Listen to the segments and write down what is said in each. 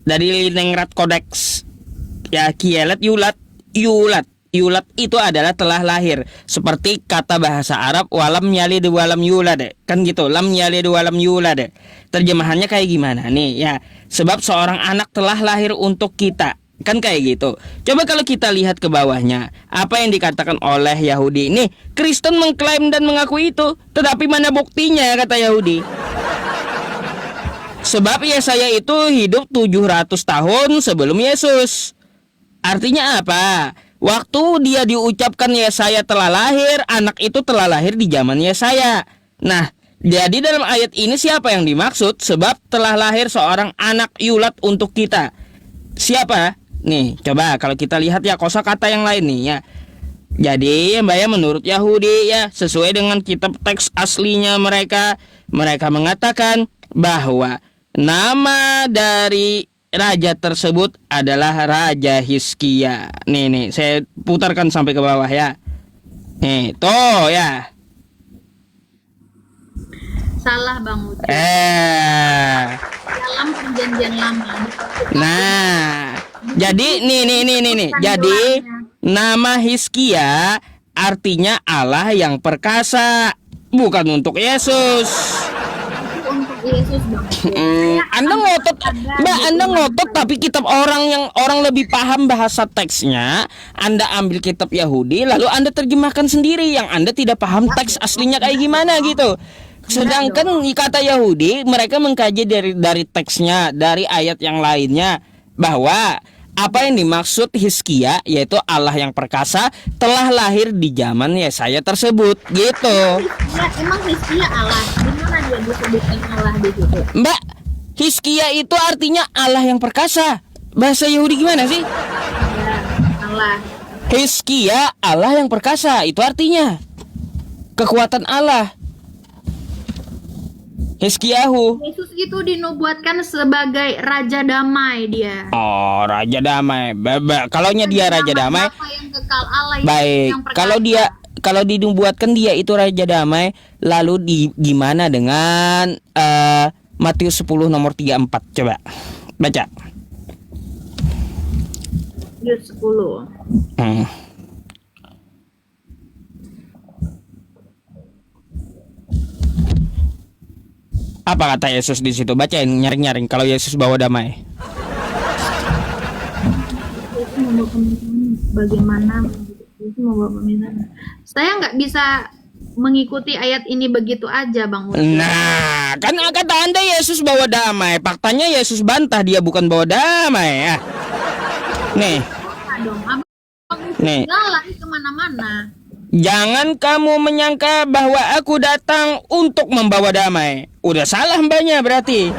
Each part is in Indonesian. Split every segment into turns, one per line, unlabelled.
Dari Leningrad Codex. Ya, Kielet yulat, yulat. Yulat itu adalah telah lahir. Seperti kata bahasa Arab walam yalid walam yulad. Kan gitu, lam yalid walam yulad. Terjemahannya kayak gimana nih ya? Sebab seorang anak telah lahir untuk kita. Kan kayak gitu. Coba kalau kita lihat ke bawahnya, apa yang dikatakan oleh Yahudi. Nih, Kristen mengklaim dan mengaku itu, tetapi mana buktinya kata Yahudi? Sebab Yesaya itu hidup 700 tahun sebelum Yesus. Artinya apa? Waktu dia diucapkan Yesaya telah lahir, anak itu telah lahir di zaman Yesaya. Nah, jadi dalam ayat ini siapa yang dimaksud? Sebab telah lahir seorang anak yulat untuk kita. Siapa? Nih, coba kalau kita lihat ya kosakata yang lain nih ya. Jadi Mbak ya, menurut Yahudi ya, sesuai dengan kitab teks aslinya mereka mengatakan bahwa nama dari raja tersebut adalah Raja Hizkia. Nih, saya putarkan sampai ke bawah ya. Nih, tuh ya.
Salah Bang Ucu. Dalam perjanjian lama.
Nah, jadi nih. Jadi nama Hizkia artinya Allah yang perkasa, bukan untuk Yesus.
Untuk Yesus Bang.
Anda ngotot, Mbak, Anda ngotot, tapi kitab orang lebih paham bahasa teksnya, Anda ambil kitab Yahudi, lalu Anda terjemahkan sendiri yang Anda tidak paham teks aslinya kayak gimana gitu. Sedangkan kata Yahudi, mereka mengkaji dari teksnya, dari ayat yang lainnya, bahwa apa yang dimaksud Hizkia, yaitu Allah yang perkasa, telah lahir di zaman Yesaya tersebut, gitu.
Ya, emang Hizkia Allah? Di mana dia disebutkan Allah di situ?
Mbak, Hizkia itu artinya Allah yang perkasa. Bahasa Yahudi gimana sih?
Ya, Allah.
Hizkia Allah yang perkasa, itu artinya kekuatan Allah. Hizkiyahu.
Yesus itu dinubuatkan sebagai Raja Damai dia.
Oh, Raja Damai. Kalaunya dia Raja Damai.
Apa yang kekal Allah
Baik.
yang perkasa.
Kalau dinubuatkan dia itu Raja Damai, lalu gimana dengan Matius 10 nomor 34? Coba baca.
Matius 10.
Apa kata Yesus di situ? Bacain, nyaring-nyaring kalau Yesus bawa damai.
Itu membawa pemisahan. Bagaimana itu membawa pemisahan? Saya nggak bisa mengikuti ayat ini begitu aja, Bang Ucu.
Nah, kan kata Anda Yesus bawa damai. Faktanya Yesus bantah dia bukan bawa damai ya. Nih. Nih.
Lari kemana-mana.
Jangan kamu menyangka bahwa aku datang untuk membawa damai. Udah salah mbaknya berarti.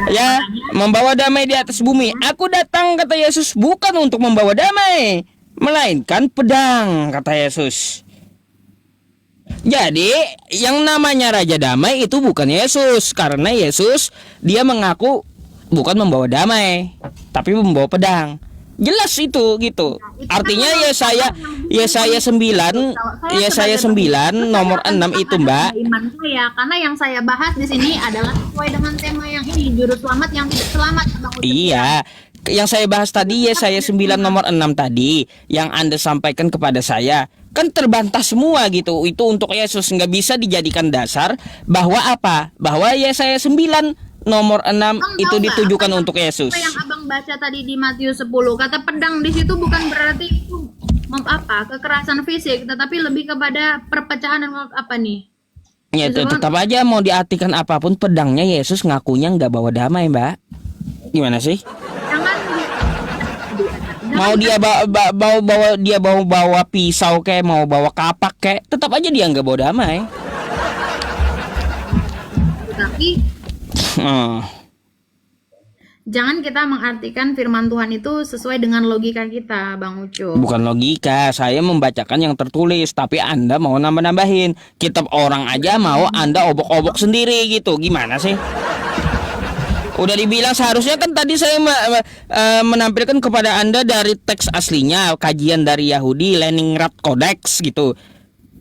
Ya, membawa damai di atas bumi. Aku datang, kata Yesus, bukan untuk membawa damai, melainkan pedang, kata Yesus. Jadi, yang namanya Raja Damai itu bukan Yesus. Karena Yesus, dia mengaku bukan membawa damai, tapi membawa pedang. Jelas itu gitu. Artinya Yesaya 9 nomor 6 itu, Mbak.
Iman saya, karena yang saya bahas di sini adalah sesuai dengan tema yang ini, juru selamat yang tidak selamat, Bang Ucu.
Iya. Yang saya bahas tadi Yesaya 9 nomor 6 tadi, yang Anda sampaikan kepada saya, kan terbantah semua gitu. Itu untuk Yesus, nggak bisa dijadikan dasar bahwa apa? Bahwa Yesaya 9 nomor 6 itu ditujukan untuk Yesus.
Apa yang Abang baca tadi di Matius 10, kata pedang di situ bukan berarti itu kekerasan fisik, tetapi lebih kepada perpecahan dan apa nih?
Ya, tetap aja mau diartikan apapun, pedangnya Yesus ngakunya nggak bawa damai, Mbak. Gimana sih? Mau dia bawa pisau kayak, mau bawa kapak kayak, tetap aja dia nggak bawa damai.
Tapi jangan kita mengartikan firman Tuhan itu sesuai dengan logika kita, Bang Ucu.
Bukan logika, saya membacakan yang tertulis, tapi Anda mau nambah-nambahin. Kitab orang aja mau Anda obok-obok sendiri gitu. Gimana sih? Udah dibilang seharusnya kan tadi saya menampilkan kepada Anda dari teks aslinya, kajian dari Yahudi, Leningrad Codex gitu.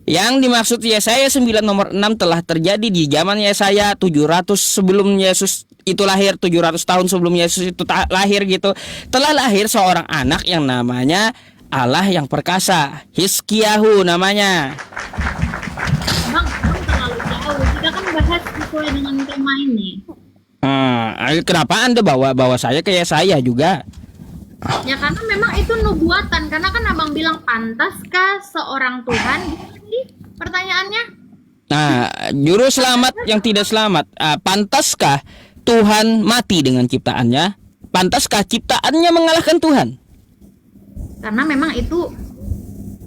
Yang dimaksud Yesaya 9 nomor 6 telah terjadi di zaman Yesaya 700 sebelum Yesus itu lahir, 700 tahun sebelum Yesus itu lahir gitu. Telah lahir seorang anak yang namanya Allah yang perkasa, Hizkiyahu namanya.
Bang terlalu jauh. Kita kan bahas sesuai dengan tema ini.
Kenapa Anda bawa saya ke Yesaya juga?
Ya karena memang itu nubuatan. Karena kan abang bilang pantaskah seorang Tuhan? Jadi pertanyaannya,
Nah, juru selamat yang tidak selamat, pantaskah Tuhan mati dengan ciptaannya? Pantaskah ciptaannya mengalahkan Tuhan?
karena memang itu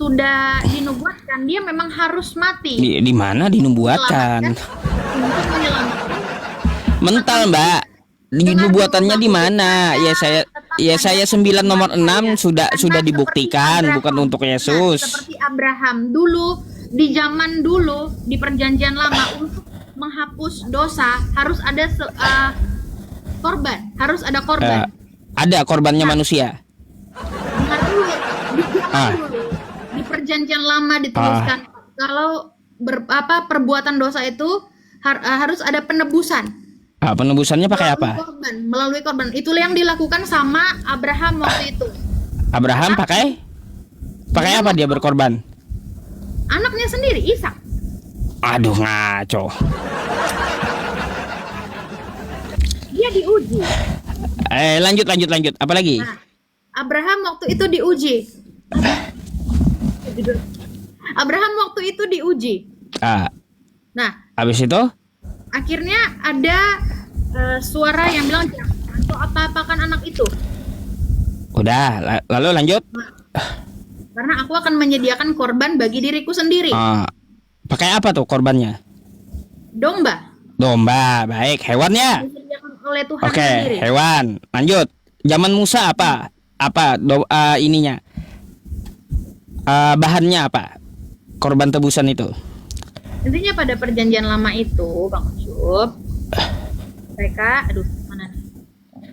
sudah dinubuatkan, dia memang harus mati.
Di mana dinubuatkan?
Untuk menyelamatkan.
Mental, Mbak. Dinubuatannya di mana? Yesaya 9 nomor 6 sudah dibuktikan, bukan untuk Yesus.
Seperti Abraham dulu, di zaman dulu di perjanjian lama, untuk menghapus dosa harus ada korban, harus ada korban.
Ada korbannya manusia.
Dengar dulu, di zaman dulu di perjanjian lama dituliskan kalau perbuatan dosa itu harus ada penebusan.
Penebusannya pakai apa?
Melalui korban. Itulah yang dilakukan sama Abraham waktu itu.
Abraham pakai apa dia berkorban?
Anaknya sendiri, Ishak.
Aduh, ngaco.
Dia diuji.
Lanjut. Apa lagi?
Nah, Abraham waktu itu diuji. Abraham waktu itu diuji. Nah,
habis itu?
Akhirnya ada suara yang bilang, atau apa-apakan anak itu.
Udah, lalu lanjut.
Karena aku akan menyediakan korban bagi diriku sendiri.
Pakai apa tuh korbannya?
Domba.
Domba, baik. Hewannya?
Disediakan oleh Tuhan
Oke,
sendiri.
hewan. Lanjut. Zaman Musa apa? Ininya? Bahannya apa? Korban tebusan itu.
Intinya pada perjanjian lama itu, Bang Ucup, mereka, mana nih?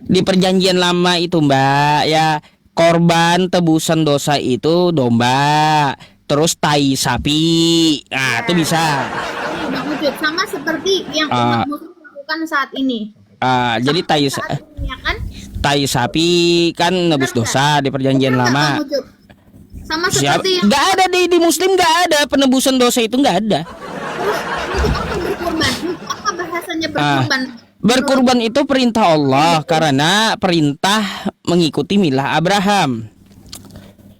Di perjanjian lama itu, Mbak, ya korban tebusan dosa itu domba, terus tai sapi. Nah, itu bisa.
Bang Ucup, sama seperti yang umat Muslim lakukan saat ini.
Jadi tai sapi kan nebus dosa di perjanjian lama.
Sama seperti yang
nggak ada di Muslim, nggak ada penebusan dosa itu, nggak ada.
untuk apa berkorban? Untuk apa bahasanya berkorban?
Berkorban itu perintah Allah karena perintah mengikuti milah Abraham.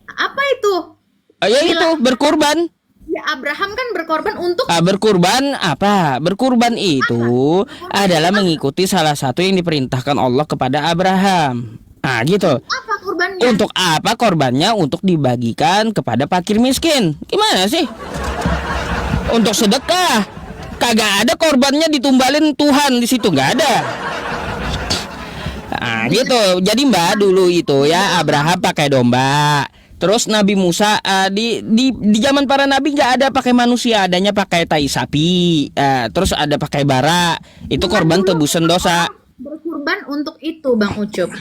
Apa itu?
Ya itu berkorban.
Ya Abraham kan berkorban untuk
berkorban apa? Berkorban itu adalah mengikuti salah satu yang diperintahkan Allah kepada Abraham. Gitu.
apa korbannya?
Untuk apa korbannya? Untuk dibagikan kepada fakir miskin. Gimana sih? Untuk sedekah. Kagak ada korbannya ditumbalin Tuhan di situ, nggak ada. Gitu. Jadi Mbak dulu itu ya Abraham pakai domba. Terus Nabi Musa di zaman para nabi nggak ada pakai manusia, adanya pakai tai sapi. Terus ada pakai bara. Itu korban tebusan dosa.
Berkorban untuk itu, Bang Ucup.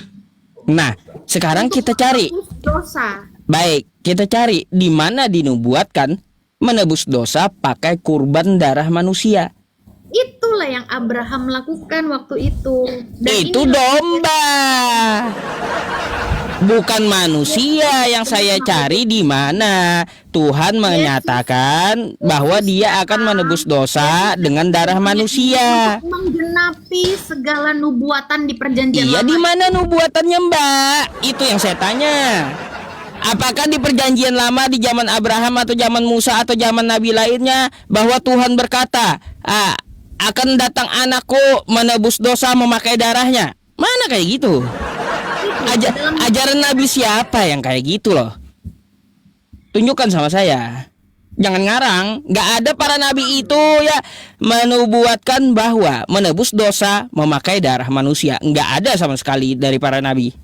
Nah, sekarang kita cari.
Dosa.
Baik, kita cari di mana dinubuatkan menebus dosa pakai kurban darah manusia.
Itulah yang Abraham lakukan waktu itu. Dan
itu domba. Bukan manusia yang saya cari di mana Tuhan menyatakan bahwa Dia akan menebus dosa dengan darah manusia.
Menggenapi segala nubuatan di perjanjian
Iya,
lama.
di mana nubuatannya, Mbak? Itu yang saya tanya. Apakah di perjanjian lama di zaman Abraham atau zaman Musa atau zaman nabi lainnya bahwa Tuhan berkata, akan datang anakku menebus dosa memakai darahnya? Mana kayak gitu? Ajaran nabi siapa yang kayak gitu loh? Tunjukkan sama saya. Jangan ngarang. Gak ada para nabi itu ya menubuatkan bahwa menebus dosa memakai darah manusia. Gak ada sama sekali dari para nabi.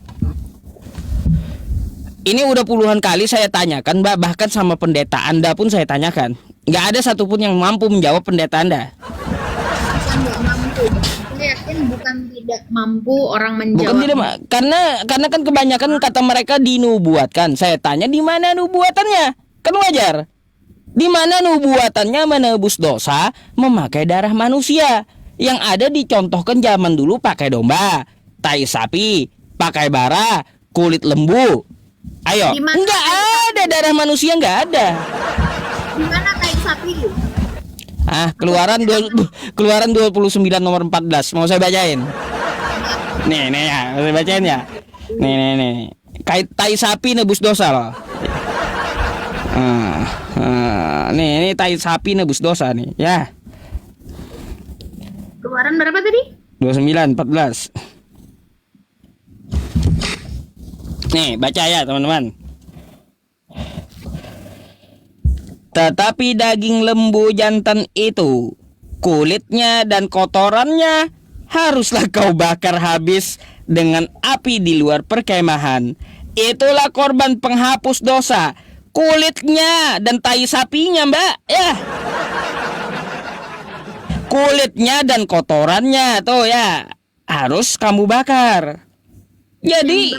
Ini udah puluhan kali saya tanyakan, Mbak. Bahkan sama pendeta Anda pun saya tanyakan. Gak ada satupun yang mampu menjawab pendeta Anda.
Saya yakin bukan tidak mampu orang menjawab.
Bukan tidak, karena kan kebanyakan kata mereka dinubuatkan. Saya tanya di mana nubuatannya? Kan wajar. Di mana nubuatannya menebus dosa memakai darah manusia. Yang ada dicontohkan zaman dulu pakai domba, tai sapi, pakai bara, kulit lembu. Ayo,
Di mana
nggak ada darah manusia, nggak ada.
Gimana tai sapi?
Keluaran 29 nomor 14. Mau saya bacain? Nih ya, saya bacain ya. Nih. Kait tai sapi nebus dosa loh. Nih tai sapi nebus dosa nih, ya.
Keluaran berapa tadi?
29 14. Nih, baca ya, teman-teman. Tetapi daging lembu jantan itu, kulitnya dan kotorannya haruslah kau bakar habis dengan api di luar perkemahan. Itulah korban penghapus dosa. Kulitnya dan tai sapinya, Mbak. Ya. Kulitnya dan kotorannya tuh ya harus kamu bakar. Jadi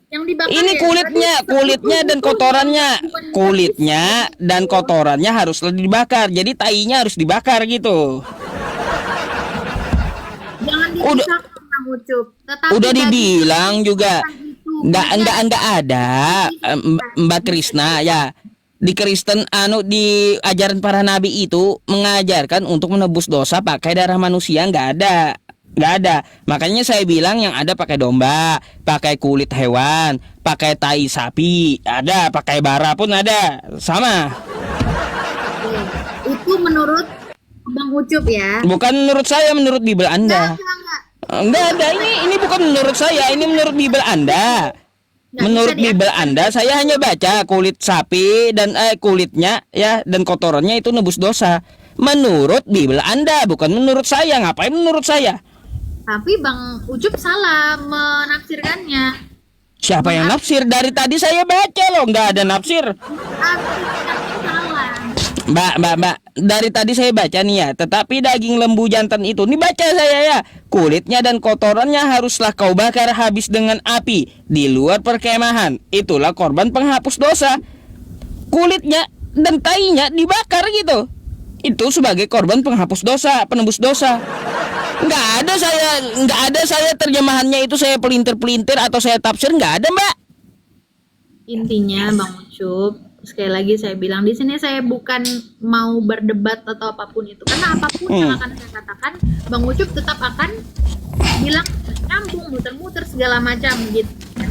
Yang dibakar
ini
ya,
kulitnya dan kotorannya, kulitnya dan kotorannya harus dibakar. Jadi tainya harus dibakar gitu.
Jangan
Udah-
dipisahkan, Bang Ucup. Tetapi
Udah
daging
dibilang juga
itu
nggak ada Mbak Krisna ya. Di Kristen di ajaran para nabi itu mengajarkan untuk menebus dosa pakai darah manusia, nggak ada. Makanya saya bilang yang ada pakai domba, pakai kulit hewan, pakai tai sapi, ada, pakai bara pun ada, sama.
itu menurut Bang Ucup ya.
Bukan menurut saya, menurut Bible Anda.
Enggak.
Enggak ada, ini bukan menurut saya, ini menurut Bible Anda.
Nggak
Menurut
bisa
Bible Anda, saya hanya baca kulit sapi dan kulitnya ya dan kotorannya itu nebus dosa. Menurut Bible Anda, bukan menurut saya. Ngapain menurut saya?
Tapi Bang Ucup salah menafsirkannya.
Siapa yang nafsir? Dari tadi saya baca loh, nggak ada nafsir.
Artinya salah.
Mbak, dari tadi saya baca nih ya. Tetapi daging lembu jantan itu, nih baca saya ya. Kulitnya dan kotorannya haruslah kau bakar habis dengan api di luar perkemahan. Itulah korban penghapus dosa. Kulitnya dan tainya dibakar gitu. Itu sebagai korban penghapus dosa, penembus dosa. Nggak ada saya terjemahannya itu saya pelintir-pelintir atau saya tafsir, nggak ada, Mbak.
Intinya Bang Ucup, sekali lagi saya bilang di sini saya bukan mau berdebat atau apapun itu, karena apapun yang akan saya katakan Bang Ucup tetap akan bilang nyambung, muter-muter segala macam gitu kan.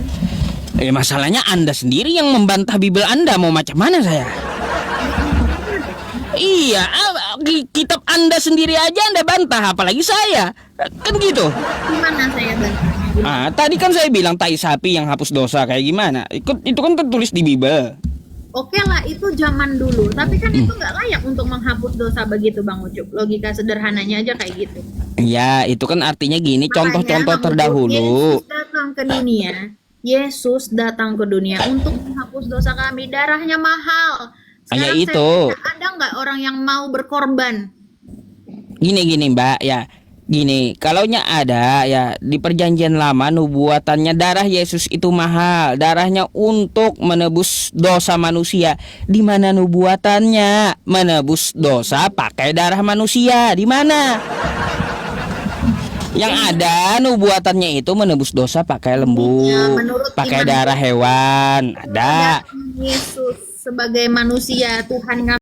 Masalahnya Anda sendiri yang membantah Bible Anda, mau macam mana saya? Iya, kitab Anda sendiri aja Anda bantah, apalagi saya. Kan gitu.
Gimana saya bantahnya?
Tadi kan saya bilang tai sapi yang hapus dosa kayak gimana? Itu kan tertulis di Bible.
Oke lah, itu zaman dulu, tapi kan itu nggak layak untuk menghapus dosa begitu Bang Ucup. Logika sederhananya aja kayak gitu.
Ya, itu kan artinya gini,
Makanya,
contoh-contoh
Bang Ucup,
terdahulu.
Yesus datang ke dunia untuk menghapus dosa kami. Darahnya mahal.
Hanya
Sekarang
itu.
saya tanya, ada nggak orang yang mau berkorban?
Gini Mbak ya. Gini, kalaunya ada ya di perjanjian lama nubuatannya darah Yesus itu mahal, darahnya untuk menebus dosa manusia. Di mana nubuatannya menebus dosa pakai darah manusia? Di mana? Yang ada nubuatannya itu menebus dosa pakai lembu,
Ya, menurut
pakai
iman
darah hewan. Ada.
Yesus sebagai manusia Tuhan